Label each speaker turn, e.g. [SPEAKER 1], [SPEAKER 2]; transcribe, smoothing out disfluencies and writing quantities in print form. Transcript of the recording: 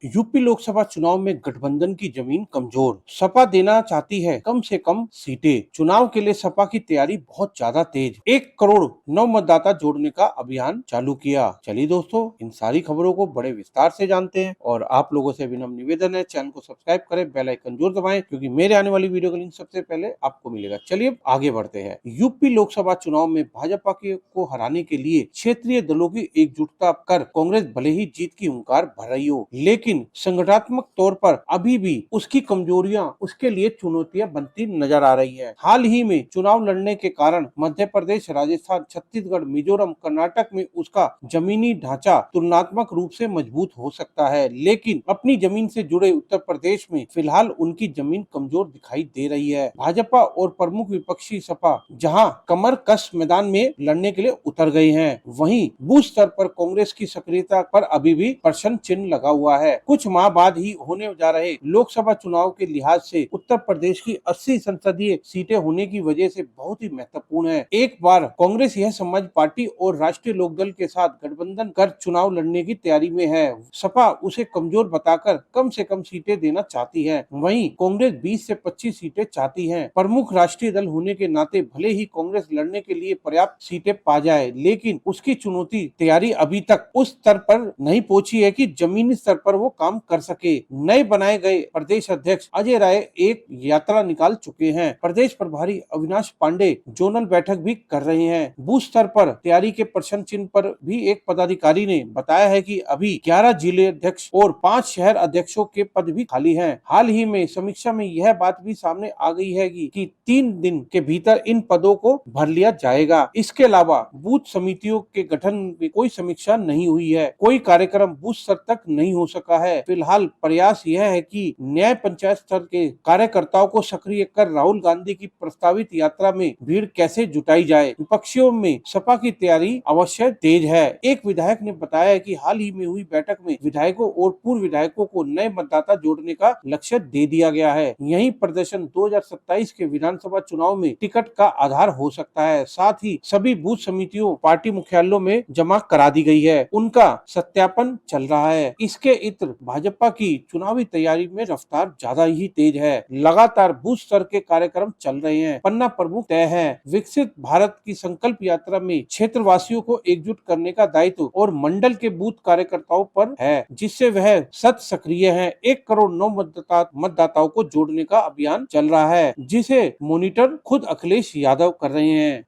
[SPEAKER 1] UP Lok Sabha चुनाव में गठबंधन की जमीन कमजोर। सपा देना चाहती है कम से कम सीटें। चुनाव के लिए सपा की तैयारी बहुत ज्यादा तेज। 1 करोड़ नव मतदाता जोड़ने का अभियान चालू किया। चलिए दोस्तों, इन सारी खबरों को बड़े विस्तार से जानते हैं और आप लोगों से विनम्र निवेदन है, चैनल को सब्सक्राइब करें, बेल आइकन जरूर दबाएं, क्योंकि मेरे आने वाली वीडियो का लिंक सबसे पहले आपको मिलेगा। चलिए आगे बढ़ते हैं। यूपी लोकसभा चुनाव में भाजपा को हराने के लिए क्षेत्रीय दलों की एकजुटता कर कांग्रेस भले ही जीत की हुंकार भर रही हो, लेकिन संगठनात्मक तौर पर अभी भी उसकी कमजोरियां उसके लिए चुनौतियां बनती नजर आ रही है। हाल ही में चुनाव लड़ने के कारण मध्य प्रदेश, राजस्थान, छत्तीसगढ़, मिजोरम, कर्नाटक में उसका जमीनी ढांचा तुलनात्मक रूप से मजबूत हो सकता है, लेकिन अपनी जमीन से जुड़े उत्तर प्रदेश में फिलहाल उनकी जमीन कमजोर दिखाई दे रही है। भाजपा और प्रमुख विपक्षी सपा जहां कमर कस मैदान में लड़ने के लिए उतर गए हैं, वहीं बूथ स्तर पर कांग्रेस की सक्रियता पर अभी भी प्रश्न चिन्ह लगा हुआ है। कुछ माह बाद ही होने जा रहे लोकसभा चुनाव के लिहाज से उत्तर प्रदेश की 80 संसदीय सीटें होने की वजह से बहुत ही महत्वपूर्ण है। एक बार कांग्रेस यह समाज पार्टी और राष्ट्रीय लोकदल के साथ गठबंधन कर चुनाव लड़ने की तैयारी में है। सपा उसे कमजोर बताकर कम से कम सीटें देना चाहती है, वहीं कांग्रेस 20 से 25 सीटें चाहती है। प्रमुख राष्ट्रीय दल होने के नाते भले ही कांग्रेस लड़ने के लिए पर्याप्त सीटें पा जाए, लेकिन उसकी चुनौती तैयारी अभी तक उस स्तर पर नहीं पहुंची है कि जमीनी स्तर पर वो काम कर सके। नए बनाए गए प्रदेश अध्यक्ष अजय राय एक यात्रा निकाल चुके हैं। प्रदेश प्रभारी अविनाश पांडे जोनल बैठक भी कर रहे हैं। बूथ स्तर पर तैयारी के प्रश्न चिन्ह पर भी एक पदाधिकारी ने बताया है कि अभी 11 जिले अध्यक्ष और 5 शहर अध्यक्षों के पद भी खाली हैं। हाल ही में समीक्षा में यह बात भी सामने आ गई है कि 3 दिन के भीतर इन पदों को भर लिया जाएगा। इसके अलावा बूथ समितियों के गठन में कोई समीक्षा नहीं हुई है, कोई कार्यक्रम बूथ स्तर तक नहीं हो सका है। फिलहाल प्रयास यह है कि न्याय पंचायत स्तर के कार्यकर्ताओं को सक्रिय कर राहुल गांधी की प्रस्तावित यात्रा में भीड़ कैसे जुटाई जाए। विपक्षियों में सपा की तैयारी अवश्य तेज है। एक विधायक ने बताया कि हाल ही में हुई बैठक में विधायकों और पूर्व विधायकों को नए मतदाता जोड़ने का लक्ष्य दे दिया गया है। यही प्रदर्शन 2027 के विधानसभा चुनाव में टिकट का आधार हो सकता है। साथ ही सभी बूथ समितियों पार्टी मुख्यालयों में जमा करा दी गई है, उनका सत्यापन चल रहा है। इसके इत्र भाजपा की चुनावी तैयारी में रफ्तार ज्यादा ही तेज है। लगातार बूथ स्तर के कार्यक्रम चल रहे हैं। पन्ना प्रमुख तय है। विकसित भारत की संकल्प यात्रा में क्षेत्रवासियों को एकजुट करने का दायित्व और मंडल के बूथ कार्यकर्ताओं पर है, जिससे वह सत सक्रिय है। 1 करोड़ नव मतदाताओं को जोड़ने का अभियान चल रहा है, जिसे मॉनिटर खुद अखिलेश यादव कर रहे हैं।